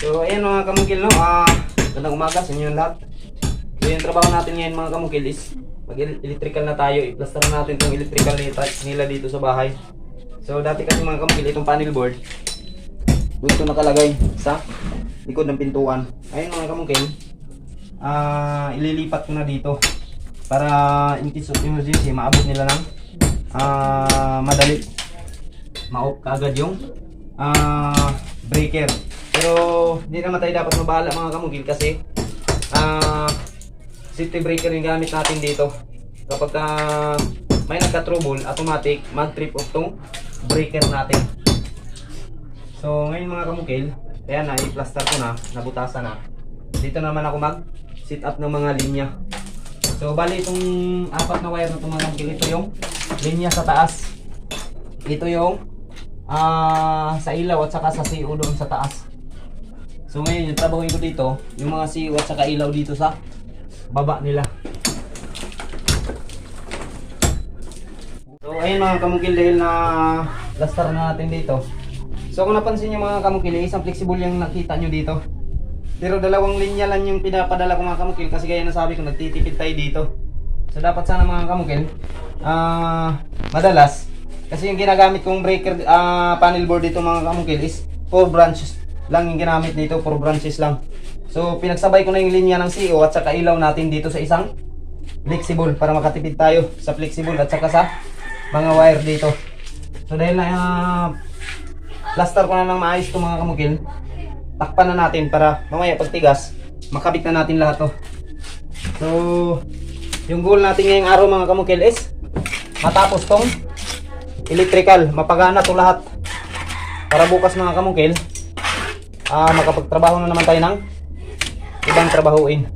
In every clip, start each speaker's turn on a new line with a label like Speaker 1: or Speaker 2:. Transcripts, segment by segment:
Speaker 1: So ayan mga kamungkil, no? Gandang umaga sa inyo lahat. So yung trabaho natin ngayon mga kamungkil is mag-electrical na tayo. I-plaster natin itong electrical nila dito sa bahay. So dati kasi mga kamungkil, itong panel board dito nakalagay sa likod ng pintuan. Ayun mga kamungkil, ililipat ko na dito para in case of emergency maabot nila ng madali ma-off kaagad yung breaker. Pero hindi naman tayo dapat mabahala mga kamungkil kasi safety breaker yung gamit natin dito. Kapag may nagka-trouble, automatic mag-trip off tong breaker natin. So ngayon mga kamungkil, ayan na, i-plaster ko na, nabutasan na. Dito naman ako mag-set up ng mga linya. So bali itong apat na wire na itong mga kamungkil, ito yung linya sa taas. Ito yung sa ilaw at saka sa CO doon sa taas. So ngayon yung trabaho ko dito, yung mga CO at saka ilaw dito sa baba nila. So ayun mga kamungkil, dahil na plaster na natin dito. So kung napansin nyo mga kamungkil, isang flexible yung nakita nyo dito. Pero dalawang linya lang yung pinapadala ko mga kamungkil kasi gaya na sabi ko, nagtitipid tayo dito. So dapat sana mga kamungkil, madalas, kasi yung ginagamit kong breaker panel board dito mga kamungkil is 4 branches lang yung ginamit dito, 4 branches lang. So pinagsabay ko na yung linya ng CO at saka ilaw natin dito sa isang flexible para makatipid tayo sa flexible at saka sa mga wire dito. So dahil na plaster ko na ng maayos ito mga kamungkil, takpan na natin para mamaya pagtigas makabit na natin lahat to. So yung goal natin ngayong araw mga kamungkil is matapos tong electrical, mapagana to lahat para bukas mga kamungkil makapagtrabaho na naman tayo ng ibang trabahuin.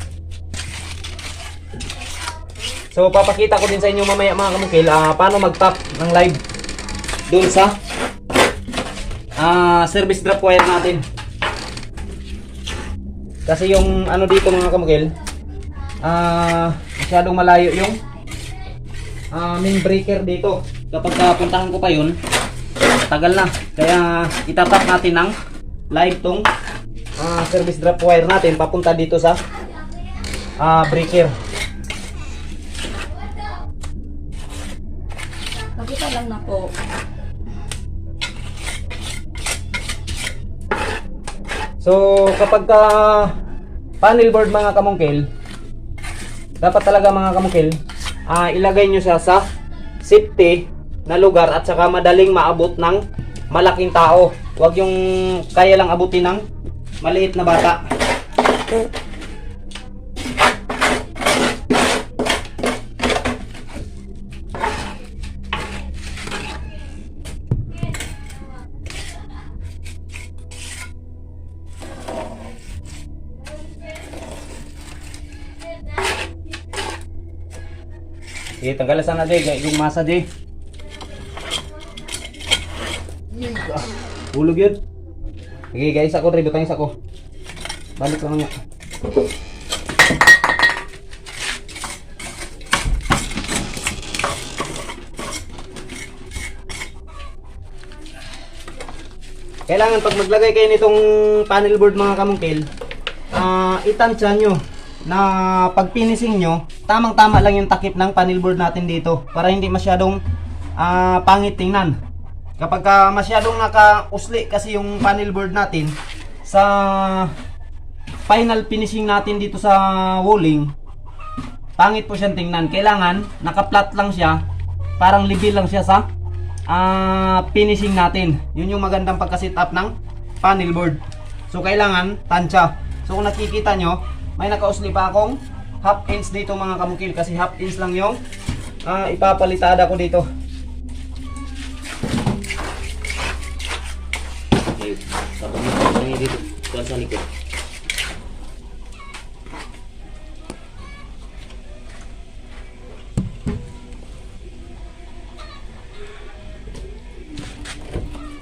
Speaker 1: So papakita ko din sa inyo mamaya mga kamungkil paano mag-tap ng live dun sa service drop wire natin. Kasi yung ano dito mga kamungkil, masyadong malayo yung main breaker dito. Kapag puntahan ko pa yun, tagal na. Kaya itatap natin ng live tong service drop wire natin papunta dito sa breaker.
Speaker 2: Nakita lang na po.
Speaker 1: So kapag panel board mga kamungkil, dapat talaga mga kamungkil, ilagay nyo siya sa safety na lugar at saka madaling maabot ng malaking tao. Huwag yung kaya lang abutin ng maliit na bata. Sige, tanggalan sana di, yung masa di. Hulog yun. Sige guys, ako rin, butangis ako. Balik lang nga. Kailangan pag maglagay kayo nitong panel board mga kamungkil, itansya nyo na pag finishing nyo, tamang-tama lang yung takip ng panel board natin dito para hindi masyadong pangit tingnan. Kapag masyadong naka-usli kasi yung panel board natin sa final finishing natin dito sa walling, pangit po siyang tingnan. Kailangan naka-flat lang siya, parang level lang siya sa finishing natin. Yun yung magandang pagka-set up ng panel board. So kailangan tansya. So kung nakikita nyo, may naka-usli pa akong half inch dito mga kamungkil kasi half inch lang yung ipapalitada ko dito. Okay, tapos dito sa likod.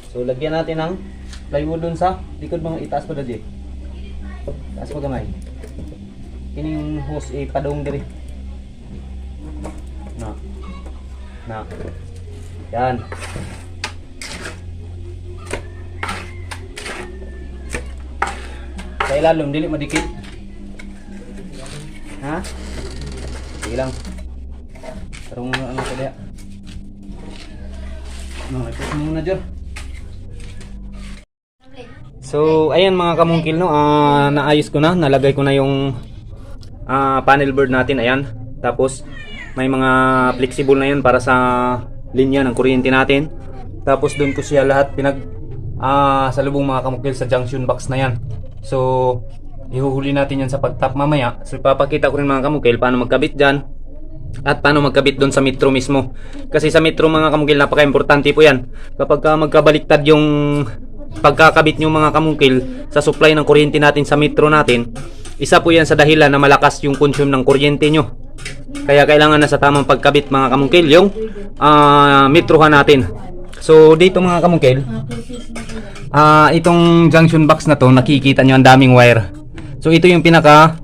Speaker 1: So lagyan natin ng plywood dun sa likod mga itaas pa dadi. Taas mo gamay. Kining hose padung diri. Na. Yan.
Speaker 2: Sa ilalom, dili madikit. Ha? Sige lang. Tarong ano ko diya. No, ipos mo muna dyan. So, ayan mga kamungkil, no, naayos ko na, nalagay ko na yung panel board natin, ayan. Tapos, may mga flexible na yan para sa linya ng kuryente natin. Tapos, doon ko siya lahat salubong mga kamungkil sa junction box na yan. So, ihuhuli natin yan sa pagtap mamaya. So, ipapakita ko rin mga kamungkil paano magkabit dyan at paano magkabit doon sa metro mismo. Kasi sa metro mga kamungkil, napaka-importante po yan. Kapag magkabaliktad yung pagkakabit nyo mga kamungkil sa supply ng kuryente natin sa metro natin, isa po yan sa dahilan na malakas yung consume ng kuryente nyo. Kaya kailangan na sa tamang pagkabit mga kamungkil yung metrohan natin. So dito mga kamungkil, itong junction box na to, nakikita nyo ang daming wire. So ito yung pinaka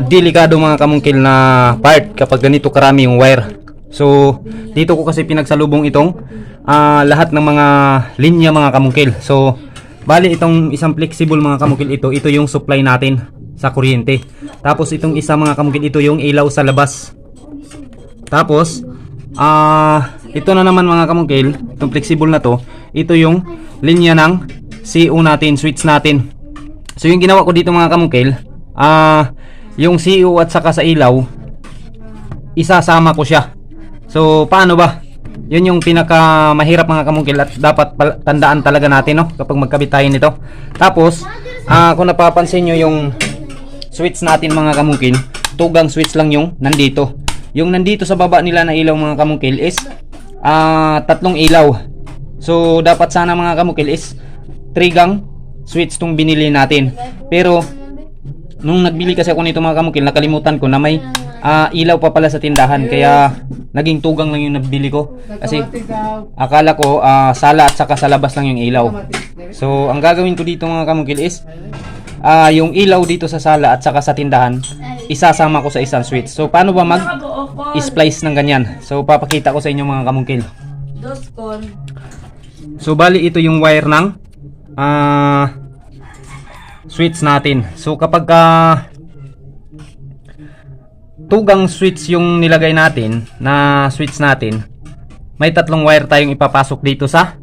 Speaker 2: delikado mga kamungkil na part kapag ganito karami yung wire. So dito ko kasi pinagsalubong itong lahat ng mga linya mga kamungkil. So bali itong isang flexible mga kamungkil, ito yung supply natin sa kuryente. Tapos itong isa mga kamungkil, ito yung ilaw sa labas. Tapos ito na naman mga kamungkil, itong flexible na to, ito yung linya ng CO natin, switch natin. So yung ginawa ko dito mga kamungkil, yung CO at saka sa ilaw, isasama ko siya. So paano ba? Yun yung pinaka mahirap mga kamungkil at dapat tandaan talaga natin, no, kapag magkabit tayo nito. Tapos kung napapansin nyo yung switch natin mga kamungkil, tugang switch lang yung nandito. Yung nandito sa baba nila na ilaw mga kamungkil is tatlong ilaw. So dapat sana mga kamungkil is 3 gang switch tong binili natin. Pero nung nagbili kasi ako nito mga kamungkil, nakalimutan ko na may ilaw pa pala sa tindahan, kaya naging tugang lang yung nabili ko. Kasi akala ko sala at saka sa labas lang yung ilaw. So ang gagawin ko dito mga kamungkil is yung ilaw dito sa sala at saka sa tindahan, isasama ko sa isang switch. So paano ba mag-splice ng ganyan? So papakita ko sa inyo mga kamungkil. So bali ito yung wire ng switch natin. So kapag tugang switch yung nilagay natin na switch natin, may tatlong wire tayong ipapasok dito sa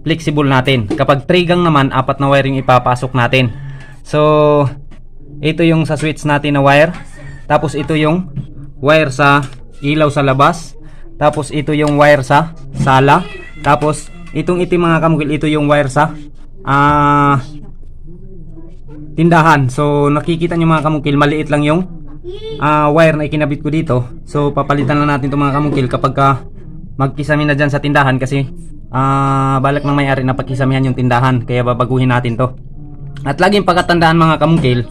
Speaker 2: flexible natin. Kapag 3 gang naman, 4 na wire yung ipapasok natin. So ito yung sa switch natin na wire. Tapos ito yung wire sa ilaw sa labas. Tapos ito yung wire sa sala. Tapos itong itim mga kamukil, ito yung wire sa tindahan. So nakikita nyo mga kamukil, maliit lang yung wire na ikinabit ko dito. So papalitan lang natin itong mga kamukil kapag magkisami na dyan sa tindahan, kasi balak ng may-ari na pagkisamihan yung tindahan, kaya babaguhin natin to. At laging pagkatandaan mga kamukil,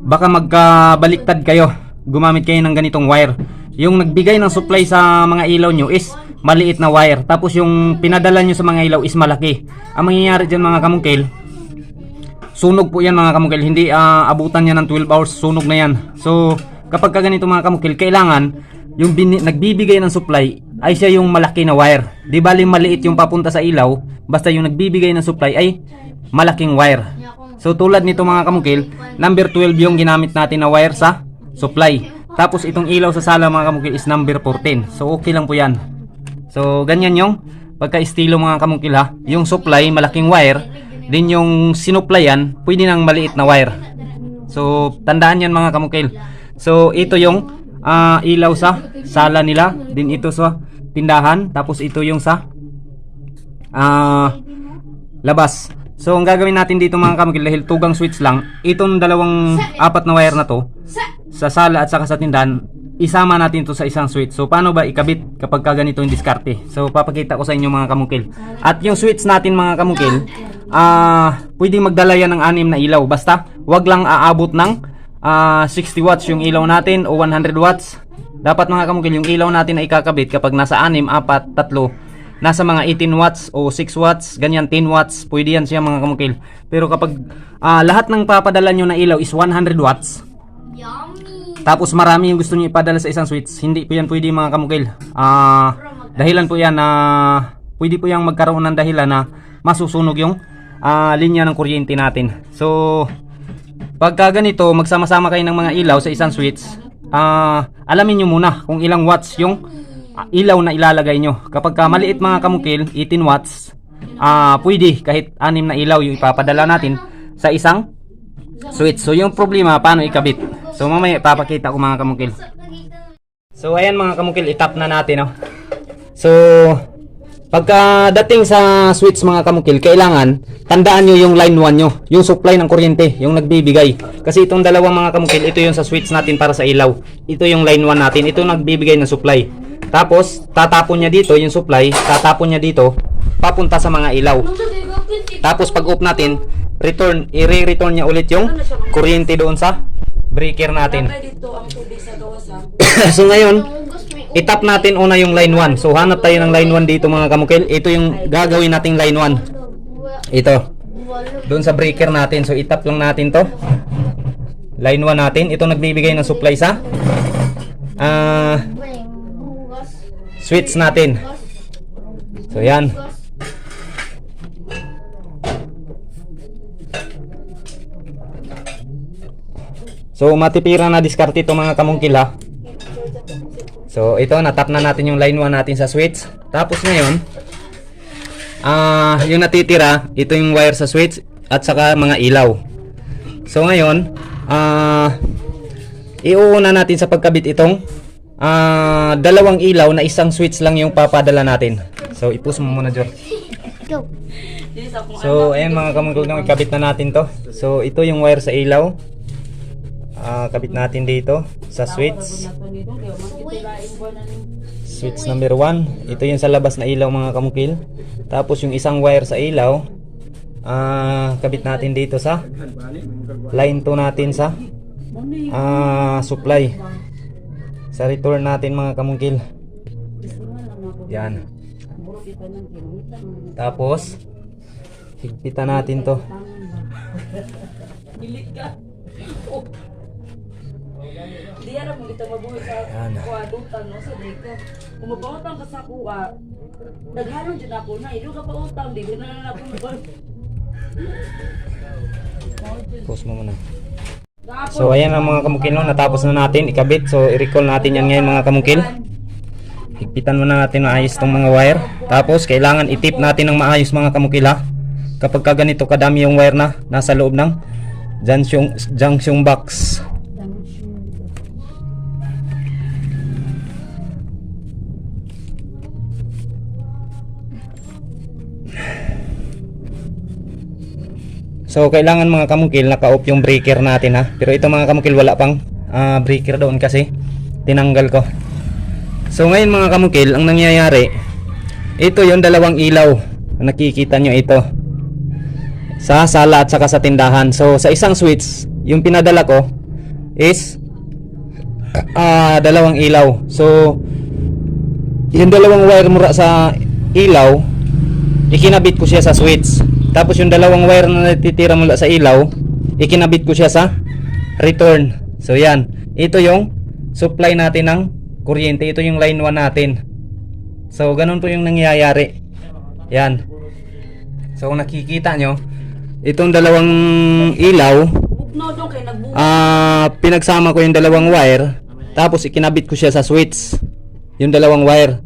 Speaker 2: baka magkabaliktad kayo, gumamit kayo ng ganitong wire. Yung nagbigay ng supply sa mga ilaw nyo is maliit na wire, tapos yung pinadala nyo sa mga ilaw is malaki. Ang mangyayari dyan mga kamukil, sunog po yan mga kamukil. Hindi abutan yan ng 12 hours, sunog na yan. So kapag ganito mga kamukil, kailangan yung nagbibigay ng supply ay siya yung malaki na wire. Di bali maliit yung papunta sa ilaw, basta yung nagbibigay ng supply ay malaking wire. So tulad nito mga kamukil, number 12 yung ginamit natin na wire sa supply. Tapos itong ilaw sa sala mga kamukil is number 14. So okay lang po yan. So ganyan yung pagka-estilo mga kamukil ha. Yung supply malaking wire, din yung sinuplayan pwede nang maliit na wire. So tandaan yan mga kamukil. So ito yung ilaw sa sala nila, din ito sa tindahan, tapos ito yung sa labas. So ang gagawin natin dito mga kamukil, dahil tugang switch lang, itong dalawang 4 na wire na to sa sala at saka sa tindahan, isama natin to sa isang switch. So paano ba ikabit kapag ganito yung diskarte? So papakita ko sa inyo mga kamukil. At yung switch natin mga kamukil, pwedeng magdala yan ng 6 na ilaw, basta wag lang aabot ng 60 watts yung ilaw natin o 100 watts. Dapat mga kamukil, yung ilaw natin ay kakabit kapag nasa 6, 4, 3, nasa mga 18 watts o 6 watts, ganyan 10 watts, pwede yan siya mga kamukil. Pero kapag lahat ng papadala nyo na ilaw is 100 watts, tapos marami yung gusto nyo ipadala sa isang switch, hindi po yan pwede mga kamukil. Dahilan po yan na pwede po yung magkaroon ng dahilan na masusunog yung linya ng kuryente natin. So pagka ganito, magsama-sama kayo ng mga ilaw sa isang switch, alamin nyo muna kung ilang watts yung ilaw na ilalagay nyo. Kapag maliit mga kamukil, 18 watts, pwede kahit 6 na ilaw yung ipapadala natin sa isang switch. So yung problema, paano ikabit? So mamaya ipapakita ko mga kamukil. So ayan mga kamukil, itap na natin. So pagkadating sa switch mga kamukil, kailangan tandaan nyo yung line 1 nyo, yung supply ng kuryente, yung nagbibigay. Kasi itong dalawang mga kamukil, ito yung sa switch natin para sa ilaw. Ito yung line 1 natin, ito nagbibigay ng supply. Tapos tatapon niya dito yung supply, tatapon niya dito papunta sa mga ilaw. Tapos pag off natin, i-return niya ulit yung kuryente doon sa breaker natin. So ngayon, itap natin una yung line 1. So hanap tayo ng line 1 dito mga kamukil. Ito yung gagawin nating line 1. Ito. Doon sa breaker natin. So itap lang natin to. Line 1 natin. Ito nagbibigay ng supply sa switch natin. So yan. So matipira na diskarte ito mga kamungkil ha. So ito, natap na natin yung line 1 natin sa switch. Tapos ngayon, yung natitira, ito yung wire sa switch at saka mga ilaw. So ngayon, iuuna natin sa pagkabit itong dalawang ilaw na isang switch lang yung papadala natin. So i-push mo muna Jor.
Speaker 3: Go.
Speaker 2: So ayan mga kamungkil, ikabit na natin to. So ito yung wire sa ilaw. Kabit natin dito sa switch. Switch number 1. Ito yung sa labas na ilaw mga kamukil. Tapos yung isang wire sa ilaw, kabit natin dito sa line 2 natin sa supply. Sa return natin mga kamukil. Yan. Tapos higpitan natin to.
Speaker 4: Diara mo kita mabuhay sa kuwadutan no sa deka. Kung mapautang ka sa kuwa, naghalon jud ako na ilo ka pa utang di na ako mo.
Speaker 2: Pause mo muna. So ayan ang mga kamukil no, natapos na natin ikabit. So i-recall natin yan ngayon mga kamukil. Higpitan muna natin maayos tong mga wire. Tapos kailangan itip natin ng maayos mga kamukil ha. Kapag ka ganito kadami yung wire na nasa loob ng junction box. So kailangan mga kamukil naka-off yung breaker natin ha. Pero ito mga kamukil wala pang breaker doon kasi tinanggal ko. So ngayon mga kamukil, ang nangyayari, ito yung dalawang ilaw. Nakikita nyo ito sa sala at saka sa tindahan. So sa isang switch, yung pinadala ko is dalawang ilaw. So yung dalawang wire mura sa ilaw, ikinabit ko siya sa switch. Tapos yung dalawang wire na natitira mula sa ilaw, ikinabit ko siya sa return. So yan, ito yung supply natin ng kuryente. Ito yung line 1 natin. So ganun po yung nangyayari. Yan. So kung nakikita nyo, itong dalawang ilaw, pinagsama ko yung dalawang wire. Tapos ikinabit ko siya sa switch, yung dalawang wire,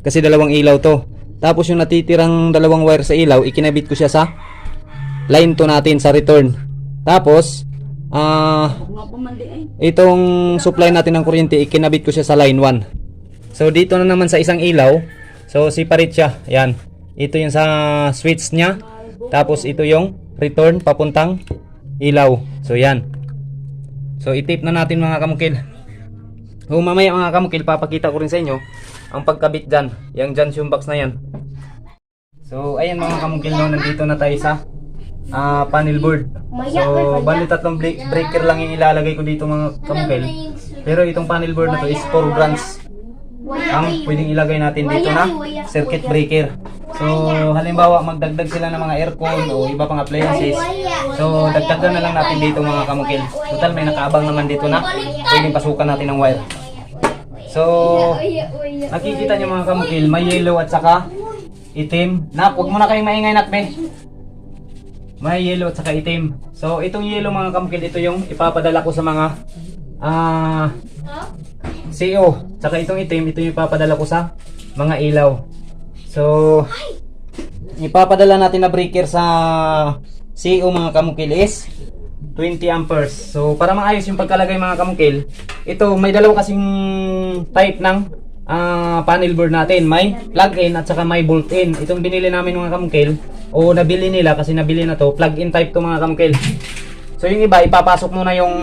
Speaker 2: kasi dalawang ilaw to. Tapos yung natitirang dalawang wire sa ilaw, ikinabit ko siya sa line 2 natin sa return. Tapos itong supply natin ng kuryente, ikinabit ko siya sa line 1. So dito na naman sa isang ilaw, so separate siya. Yan. Ito yung sa switch niya. Tapos ito yung return papuntang ilaw. So yan. So i-tape na natin mga kamukil. So mamaya mga kamukil, papakita ko rin sa inyo ang pagkabit dyan. Yung junction box na yan. So ayan mga kamukil, no, nandito na tayo sa panel board. So bali tatlong breaker lang yung ilalagay ko dito mga kamukil. Pero itong panel board na to is 4 branch ang pwedeng ilagay natin dito na circuit breaker. So halimbawa magdagdag sila ng mga aircon o iba pang appliances, so dagdagan na lang natin dito mga kamukil. Total may nakaabang naman dito na pwedeng pasukan natin ng wire. So nakikita nyo mga kamukil, may yellow at saka itim. Nak, huwag mo na kayong maingay nakbe. may yellow at saka itim. So itong yellow mga kamukil, ito yung ipapadala ko sa mga CO. Saka itong itim, ito yung ipapadala ko sa mga ilaw. So ipapadala natin na breaker sa CO mga kamukil is 20 amperes. So para maayos yung pagkalagay mga kamukil, ito may dalawa kasing type ng panel board natin. May plug-in at saka may bolt-in. Itong binili namin mga kamukil, o nabili nila kasi nabili na to, plug-in type to mga kamukil. So yung iba, ipapasok muna yung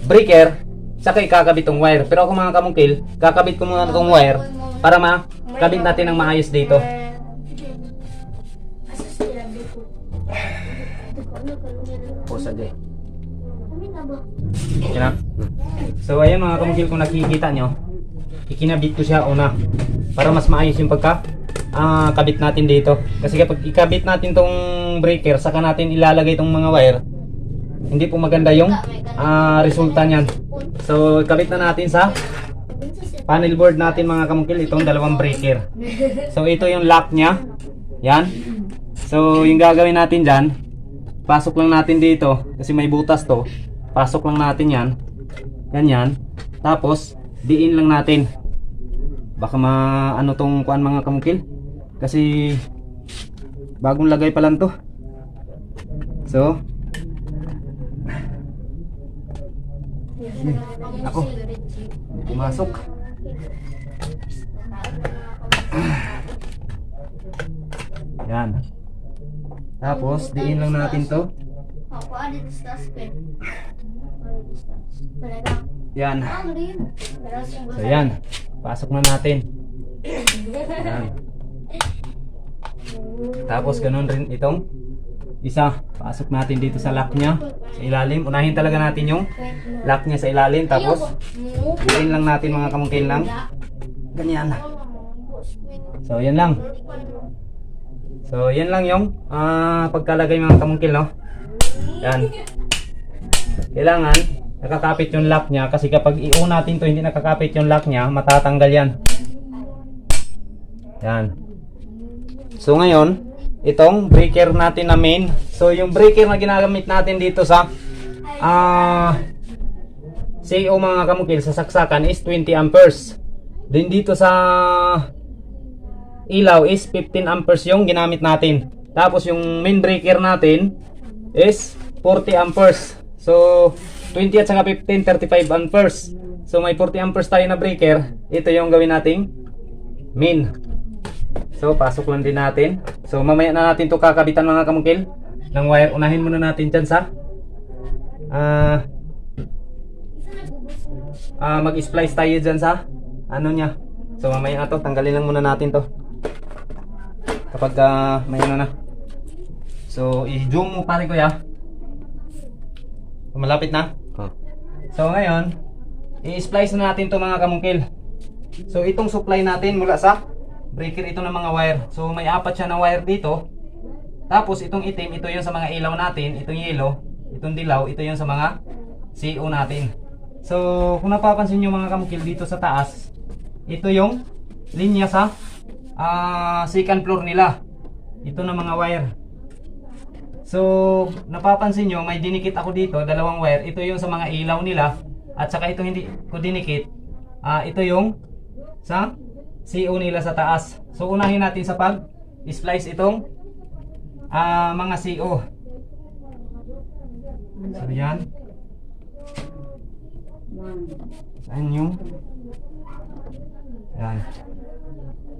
Speaker 2: breaker, saka ikakabit tong wire. Pero ako mga kamukil, kakabit ko muna tong wire para makabit natin ng maayos dito. Pusa di. Okay na? So ayan mga kamukil, kung nakikita nyo, ikinabit ko siya una para mas maayos yung kabit natin dito. Kasi kapag ikabit natin tong breaker, saka natin ilalagay tong mga wire, hindi po maganda yung resulta niyan. So ikabit na natin sa panel board natin mga kamukil itong dalawang breaker. So ito yung lock niya. Yan. So yung gagawin natin dyan, pasok lang natin dito kasi may butas to. Pasok lang natin yan. Ganyan. Tapos diin lang natin. Baka ano tong kuan mga kamukil, kasi bagong lagay pa lang to. So ako pumasok. Yan. Tapos diin lang natin to. Yan. So yan. Pasok na natin. Yan. Tapos ganun rin itong isa. Pasok natin dito sa lock niya sa ilalim. Unahin talaga natin yung lock niya sa ilalim. Tapos diin lang natin mga kamungkil lang. Ganyan. So yan lang. So yan lang yung pagkalagay mga kamungkil, no? Yan. Kailangan nakakapit yung lock niya, kasi kapag i-on natin to hindi nakakapit yung lock niya, matatanggal yan. Yan. So ngayon, itong breaker natin na main. So yung breaker na ginagamit natin dito sa CO mga kamukil, sa saksakan is 20 amperes. Then dito sa ilaw is 15 amperes yung ginamit natin. Tapos yung main breaker natin is 40 amperes. So 20 at saka 15, 35 amperes. So may 40 amperes tayo na breaker. Ito yung gawin nating main. So pasok lang din natin. So mamaya na natin to kakabitan mga kamungkil ng wire. Unahin muna natin dyan sa mag-splice tayo dyan sa ano nya. So mamaya na to, tanggalin lang muna natin to kapag may ano na. So i-zoom mo pare kuya. Malapit na. So ngayon, i-splice na natin to mga kamungkil. So itong supply natin mula sa breaker, ito ng mga wire. So may apat siya na wire dito. Tapos itong itim, ito yung sa mga ilaw natin. Itong yellow, itong dilaw, ito yung sa mga CO natin. So kung napapansin nyo mga kamungkil, dito sa taas, ito yung linya sa second floor nila. Ito na mga wire. So napapansin nyo, may dinikit ako dito, dalawang wire. Ito yung sa mga ilaw nila. At saka ito hindi ko dinikit, ito yung sa CO nila sa taas. So unahin natin sa pag-splice itong mga CO. So yan. Saan yung yan.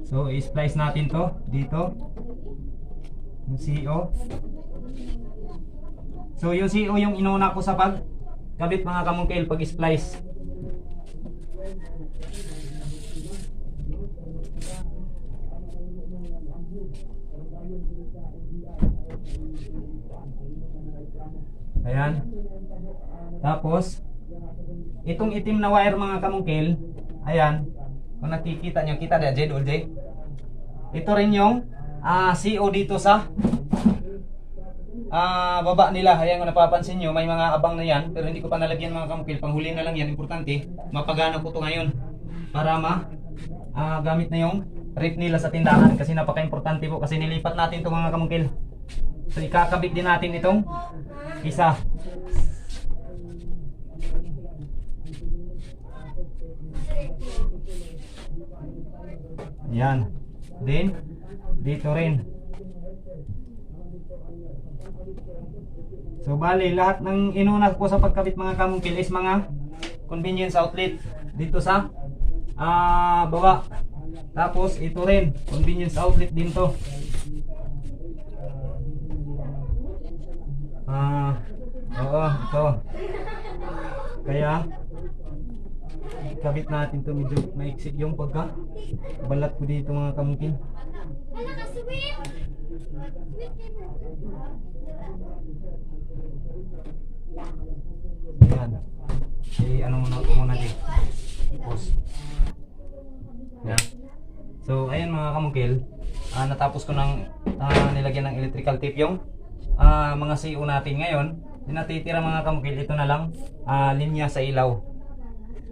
Speaker 2: So i-splice natin to dito yung CO. So yung CO yung inuna ko sa pagkabit mga kamungkil, pag-splice. Ayan. Tapos itong itim na wire mga kamungkil, ayan, kung nakikita nyo, kita na Jed Ulje. Ito rin yung CO dito sa baba nila. Ayan, kung napapansin nyo, may mga abang na yan, pero hindi ko pa nalagyan mga kamungkil. Panghuli na lang yan, importante. Mapagana ko to ngayon para gamit na yung ref nila sa tindahan, kasi napaka-importante po, kasi nilipat natin to mga kamungkil. So ikakabit din natin itong isa. Yan. Then dito rin. So bali lahat ng inuna ko sa pagkabit mga kamungkil is mga convenience outlet dito sa baba. Tapos ito rin convenience outlet din to. Oo, ito. Kaya kabit natin to, medyo maiksi yung pagka balat ko dito mga kamungkil. Ayan. Ano muna din. Pause. Yan. So ayan mga kamungkil, natapos ko nang nilagyan ng electrical tape yung mga CO natin. Ngayon natitira mga kamungkil, ito na lang linya sa ilaw.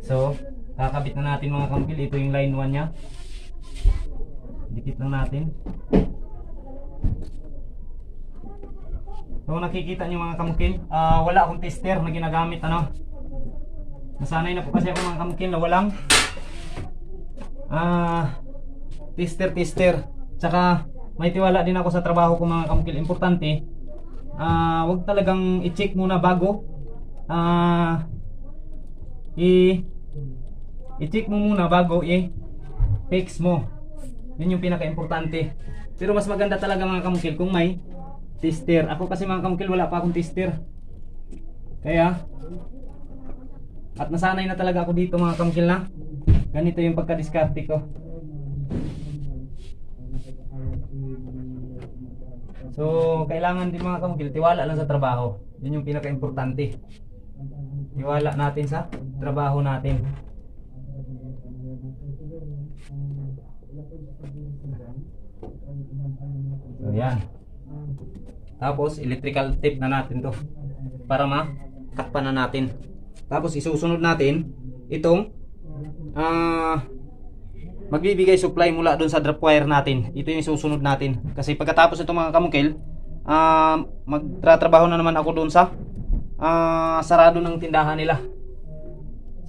Speaker 2: So kakabit na natin mga kamungkil. Ito yung line 1 nya. Dikit lang natin. So nakikita nyo mga kamungkil, wala akong tester na ginagamit. Nasanay na po kasi ako mga kamungkil na walang tester. Tsaka may tiwala din ako sa trabaho ko mga kamungkil. Importante, wag talagang i-check muna bago i-check mo muna bago i-fix mo. Yun yung pinaka-importante. Pero mas maganda talaga mga kamungkil kung may tester. Ako kasi mga kamungkil wala pa akong tester. Kaya at nasanay na talaga ako dito mga kamungkil na ganito yung pagka-diskarte ko. So kailangan din mga kamungkil tiwala lang sa trabaho. Yun yung pinaka-importante. Tiwala natin sa trabaho natin. So yan. Tapos electrical tape na natin to para matakpan na natin. Tapos isusunod natin itong magbibigay supply mula doon sa drop wire natin. Ito yung isusunod natin. Kasi pagkatapos ito mga kamungkil, magtratrabaho na naman ako doon sa sarado ng tindahan nila.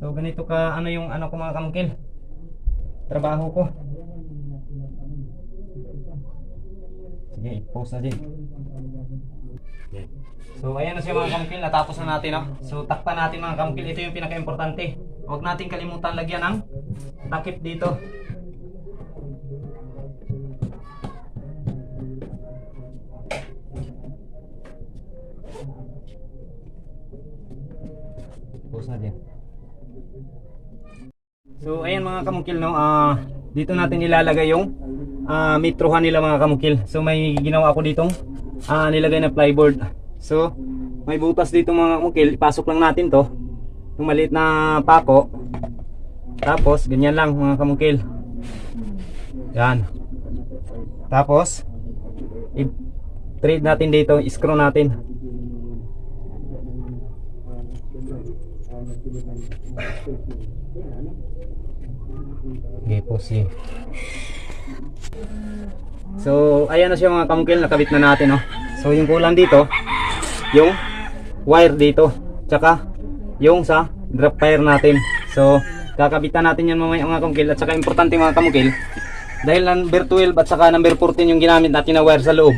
Speaker 2: So ganito ka yung ko mga kamungkil, trabaho ko. Sige, i-pause na din. So ayan na siya mga kamungkil, natapos na natin. So takpan natin mga kamungkil, ito yung pinaka-importante. Huwag natin kalimutan lagyan ng takip dito. Pause na din. So ayan mga kamungkil, dito natin ilalagay yung metrohan nila mga kamungkil. So may ginawa ako ditong nilagay na plyboard. So may butas dito mga kamungkil, ipasok lang natin to yung maliit na pako. Tapos ganyan lang mga kamungkil. Yan. Tapos i-thread natin dito, i-screw natin. Okay, pause. So ayan na siya mga kamungkil, nakabit na natin. So yung kulang dito, yung wire dito, tsaka yung sa drop wire natin. So kakabitan natin yan mamaya mga kamungkil. At saka importante mga kamungkil, dahil number 12 at saka number 14 yung ginamit natin na wire sa loob,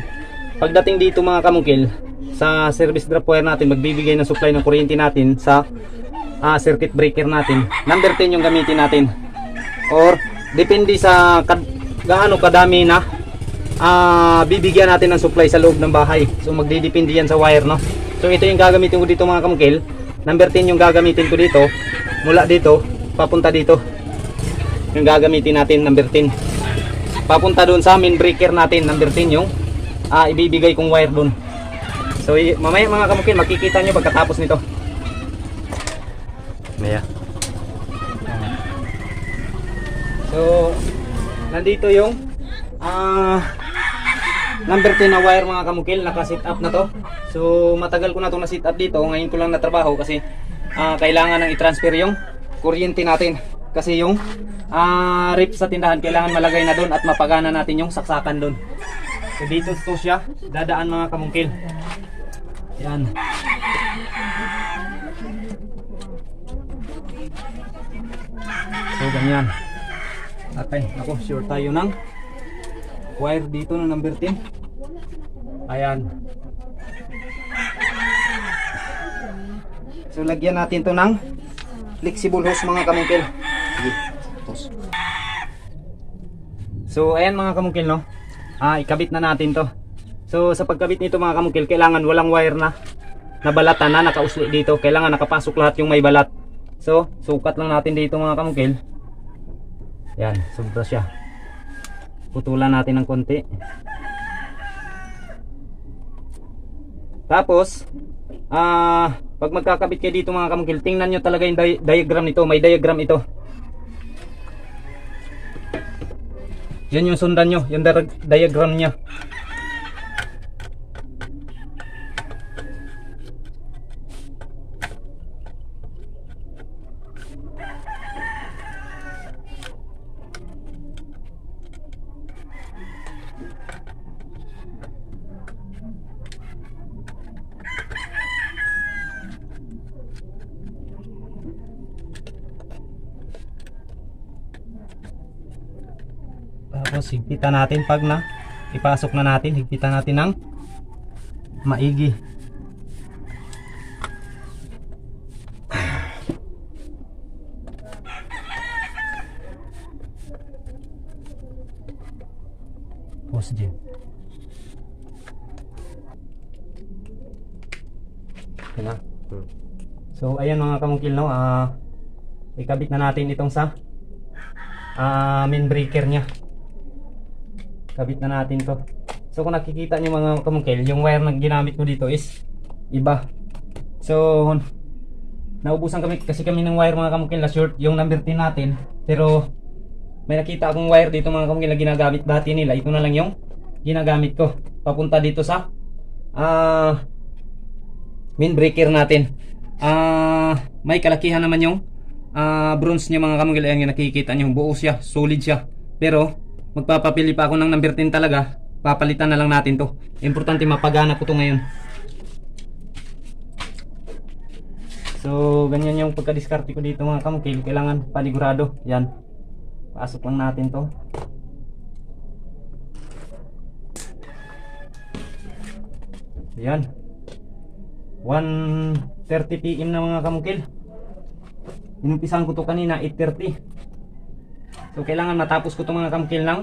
Speaker 2: pagdating dito mga kamungkil sa service drop wire natin, magbibigay ng supply ng kuryente natin sa circuit breaker natin. Number 10 yung gamitin natin, or depende sa gaano kadami na bibigyan natin ng supply sa loob ng bahay. So magdidepende yan sa wire, no? So ito yung gagamitin ko dito mga kamungkil. Number 10 yung gagamitin ko dito, mula dito papunta dito. Yung gagamitin natin number 10, papunta doon sa main breaker natin. Number 10 yung ibibigay kong wire doon. So mamaya mga kamungkil, makikita nyo pagkatapos nito. Maya. So nandito yung number 10 na wire mga kamungkil, naka-set up na to. So matagal ko na itong na-set up dito, ngayon ko lang natrabaho kasi kailangan nang i-transfer yung kuryente natin. Kasi yung rip sa tindahan kailangan malagay na doon at mapagana natin yung saksakan doon. So dito to siya dadaan mga kamungkil. Yan. So ganyan. Okay, ako sure tayo ng wire dito ng number 10. Ayan. So lagyan natin to ng flexible hose mga kamungkil. Sige, hose. So ayan mga kamungkil, no. Ikabit na natin to. So sa pagkabit nito mga kamungkil, kailangan walang wire na nabalatan na nakausli dito. Kailangan nakapasok lahat yung may balat. So sukat lang natin dito mga kamungkil. Yan, sobra siya. Putulan natin ng konti. Tapos pag magkakabit kayo dito mga kamungkil, tingnan nyo talaga yung diagram nito. May diagram ito. Yan yung sundan nyo, yung diagram nya. Tapos higpitan natin pag na ipasok na natin, higpitan natin ng maigi. Pause dyan. Okay na. So ayan mga kamungkil, no, ikabit na natin itong sa main breaker nya. Kabit na natin to. So kung nakikita nyo mga kamungkil, yung wire na ginamit ko dito is iba. So naubusan kami kasi kami ng wire mga kamungkil na short yung number 10 natin. Pero may nakita akong wire dito mga kamungkil na ginagamit dati nila. Ito na lang yung ginagamit ko papunta dito sa main breaker natin. May kalakihan naman yung bronze niya mga kamungkil. Ayan yung nakikita nyo, buo siya, solid siya. Pero magpapapili pa ako ng number 10 talaga. Papalitan na lang natin to. Importante mapagana ko to ngayon. So ganyan yung pagkadiskarte ko dito mga kamungkil. Kailangan panigurado. Yan, pasok lang natin to. Yan, 1:30 PM na mga kamungkil. Inumpisan ko to kanina 8:30. So kailangan matapos ko itong mga kamungkil ng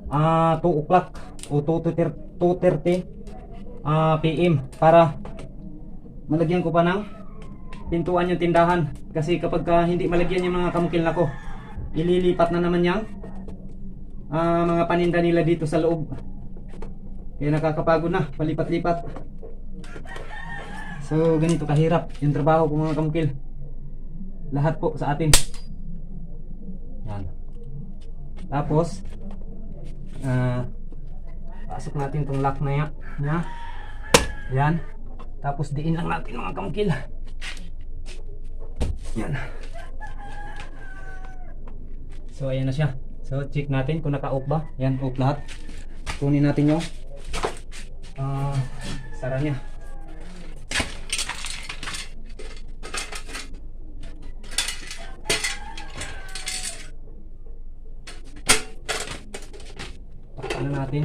Speaker 2: 2 o'clock o 2:30 PM para malagyan ko pa ng pintuan yung tindahan. Kasi kapag hindi malagyan yung mga kamungkil na ko, ililipat na naman yung mga paninda nila dito sa loob. Kaya nakakapagod na, palipat-lipat. So ganito kahirap yung trabaho ko mga kamungkil. Lahat po sa atin. Yan. Tapos pasok natin itong lock na yan. Yan. Tapos diin lang natin mga kamungkil. Yan. So ayan na siya. So check natin kung naka-off ba. Yan, off lahat. Kunin natin yung sara nya. Takpan na natin.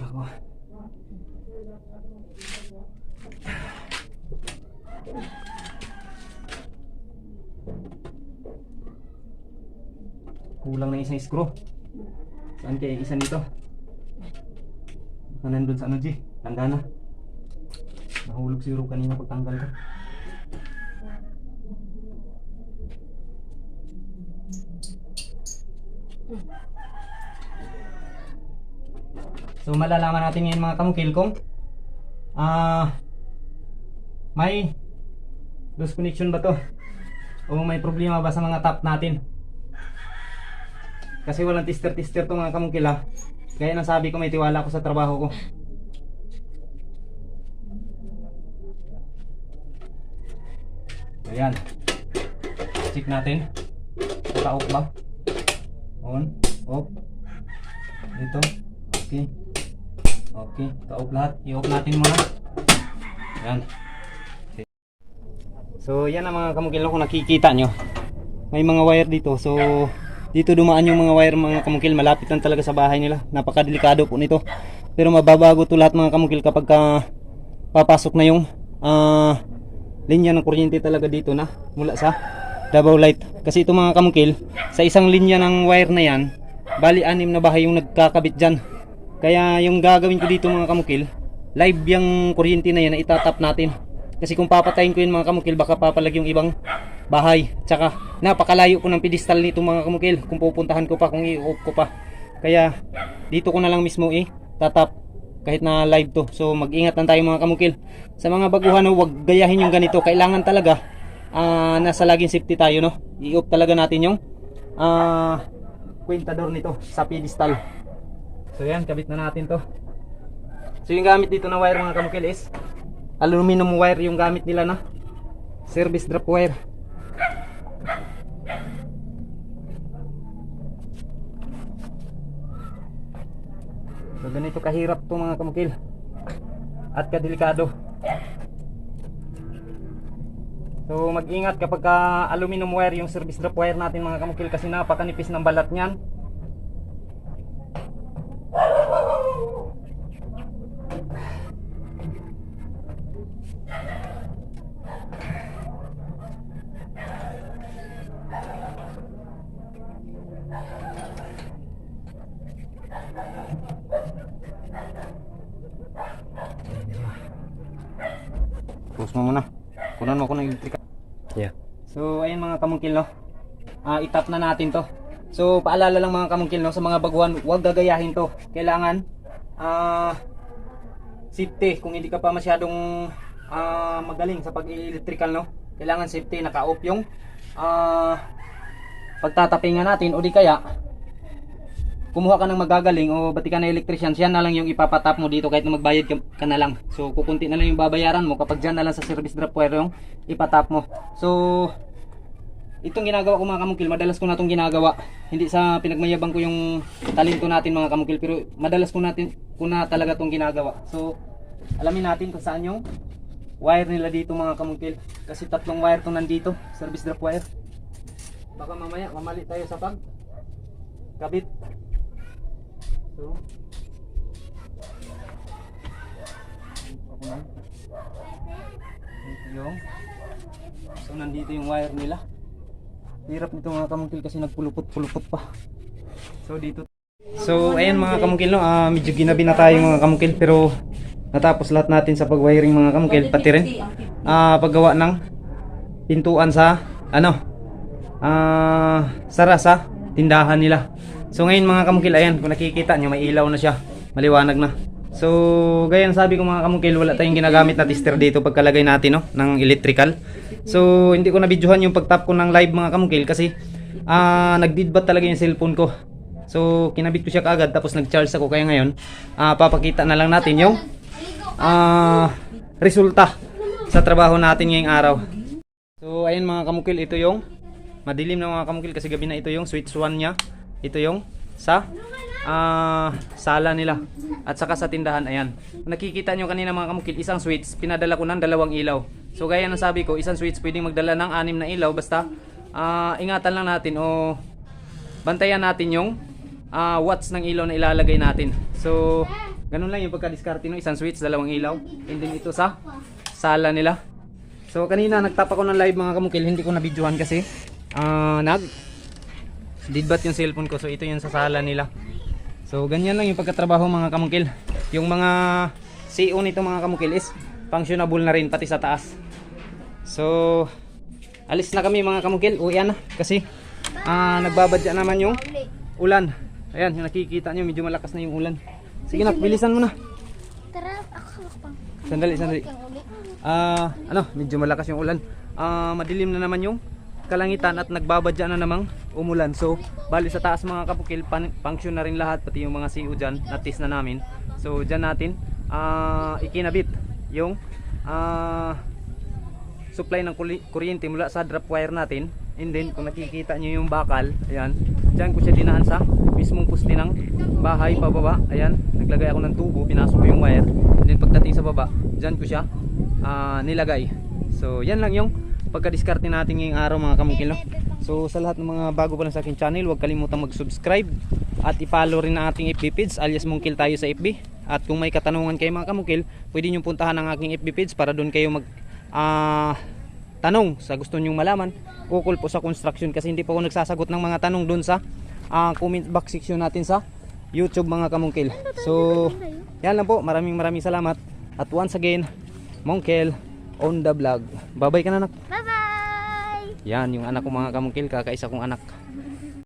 Speaker 2: Ako. Kulang na isang screw. Saan kaya isa nito? Baka nandun sa ano, G? Tanda na. Nahulog siguro kanina pagtanggal ko. So malalaman natin ngayon mga kamungkil kung may loose connection ba to o may problema ba sa mga tap natin. Kasi walang tester to mga kamungkil ha. Kaya nasabi ko may tiwala ako sa trabaho ko. So yan. Check natin. Naka-off ba? On, off. Dito. Okay. Okay, naka-off lahat. I-off natin muna. Yan. Okay. So yan ang mga kamukil kung nakikita nyo. May mga wire dito. So dito dumaan yung mga wire mga kamukil. Malapit lang talaga sa bahay nila. Napakadelikado po nito. Pero mababago to lahat mga kamukil kapag papasok na yung linya ng kuryente talaga dito na mula sa Davao Light. Kasi ito mga kamukil, sa isang linya ng wire na yan, bali 6 na bahay yung nagkakabit dyan. Kaya yung gagawin ko dito mga kamukil, live yung kuryente na yan na itatap natin. Kasi kung papatayin ko yun mga kamukil, baka papalag yung ibang bahay. Tsaka napakalayo ko ng pedestal nito mga kamukil, kung pupuntahan ko pa, kung i-off ko pa. Kaya dito ko na lang mismo tatap kahit na live to. So mag-ingat lang tayo mga kamukil. Sa mga baguhan, huwag gayahin yung ganito. Kailangan talaga nasa laging safety tayo, no? I-off talaga natin yung kwentador nito sa pedestal. So yan, kabit na natin to. So yung gamit dito na wire mga kamukil is aluminum wire yung gamit nila na service drop wire. So ganito kahirap to mga kamukil at kadelikado. So mag-ingat kapag aluminum wire yung service drop wire natin mga kamukil, kasi napakanipis ng balat niyan. Pause mo muna. Kunan mo ako ng electrical. Yeah. So ayun mga kamungkil, no. Itap na natin to. So paalala lang mga kamungkil, no, sa mga baguhan, huwag gagayahin to. Kailangan safety. Kung hindi ka pa masyadong magaling sa pag-electrical, no, kailangan safety, naka-off yung pagtatapingan natin, o di kaya kumuha ka ng magagaling o bati ka na electrician, siya na lang yung ipapatap mo dito kahit na magbayad ka na lang. So kukunti na lang yung babayaran mo kapag dyan na lang sa service drop wire yung ipatap mo. So itong ginagawa ko mga kamungkil, madalas ko na itong ginagawa. Hindi sa pinagmayabang ko yung talento natin mga kamungkil, pero madalas ko na talaga itong ginagawa. So alamin natin kung saan yung wire nila dito mga kamungkil, kasi 3 wire itong nandito, service drop wire. Baka mamaya mamali tayo sa pag kabit. So nandito yung wire nila. Hirap nito mga kamungkil kasi nagpulupot-pulupot pa. So dito. So ayan mga kamungkil, no, medyo ginabi na tayo mga kamungkil, pero natapos lahat natin sa pag-wiring mga kamungkil, pati rin paggawa ng pintuan sa sara sa tindahan nila. So ngayon mga kamungkil, ayan, kung nakikita nyo, may ilaw na siya, maliwanag na. So gaya sabi ko mga kamungkil, wala tayong ginagamit na tester dito pagkalagay natin, no, ng electrical. So hindi ko na videohan yung pagtap ko ng live mga kamungkil kasi nagdidbat talaga yung cellphone ko. So kinabit ko siya kaagad, tapos nag-charge ako, kaya ngayon papakita na lang natin yung resulta sa trabaho natin ngayong araw. So ayan mga kamungkil, ito yung madilim na mga kamungkil kasi gabi na. Ito yung switch 1 nya. Ito yung sa sala nila at saka sa tindahan. Ayan, nakikita nyo kanina mga kamungkil, isang switch pinadala ko ng 2 ilaw. So gaya ng sabi ko, isang switch pwedeng magdala ng 6 na ilaw, basta ingatan lang natin o bantayan natin yung watts ng ilaw na ilalagay natin. So ganun lang yung pagka-diskarte ng isang switch, 2 ilaw. And then ito sa sala nila. So kanina nagtap ako ng live mga kamungkil, hindi ko na videohan kasi didbat yung cellphone ko. So ito yung sa sala nila. So ganyan lang yung pagkatrabaho mga kamungkil. Yung mga CO nito mga kamungkil is functionable na rin pati sa taas. So alis na kami mga kamungkil, uwian na kasi nagbabadya naman yung ulan. Ayan, yung nakikita nyo, medyo malakas na yung ulan. Sige na, bilisan mo na.
Speaker 3: Tara, ako pang.
Speaker 2: Sandali. Medyo malakas yung ulan. Madilim na naman yung kalangitan at nagbabadya na namang umulan. So bali sa taas mga kapukil, function na rin lahat, pati yung mga CO dyan, na-test na namin. So dyan natin ikinabit yung supply ng kuryente mula sa drop wire natin. And then kung nakikita nyo yung bakal, ayan, dyan ko siya dinahan sa mismong puste ng bahay pababa. Ayan, naglagay ako ng tubo, pinasok ko yung wire. And then pagdating sa baba, dyan ko siya nilagay. So yan lang yung pagka-diskarte natin ngayong araw mga kamungkil, no? So sa lahat ng mga bago pa lang sa aking channel, huwag kalimutang mag-subscribe at i-follow rin ang ating FB page alias Mungkil Tayo sa FB. At kung may katanungan kayo mga kamungkil, pwede nyo puntahan ang aking FB page para doon kayo mag tanong sa gusto nyong malaman ukol po sa construction, kasi hindi pa ako nagsasagot ng mga tanong doon sa comment box section natin sa YouTube mga kamungkil. So yan lang po, maraming salamat. At once again, Mungkil on the vlog. Bye bye ka na, anak.
Speaker 3: Bye-bye!
Speaker 2: Yan yung anak ko mga kamungkil, kakaisa kong anak.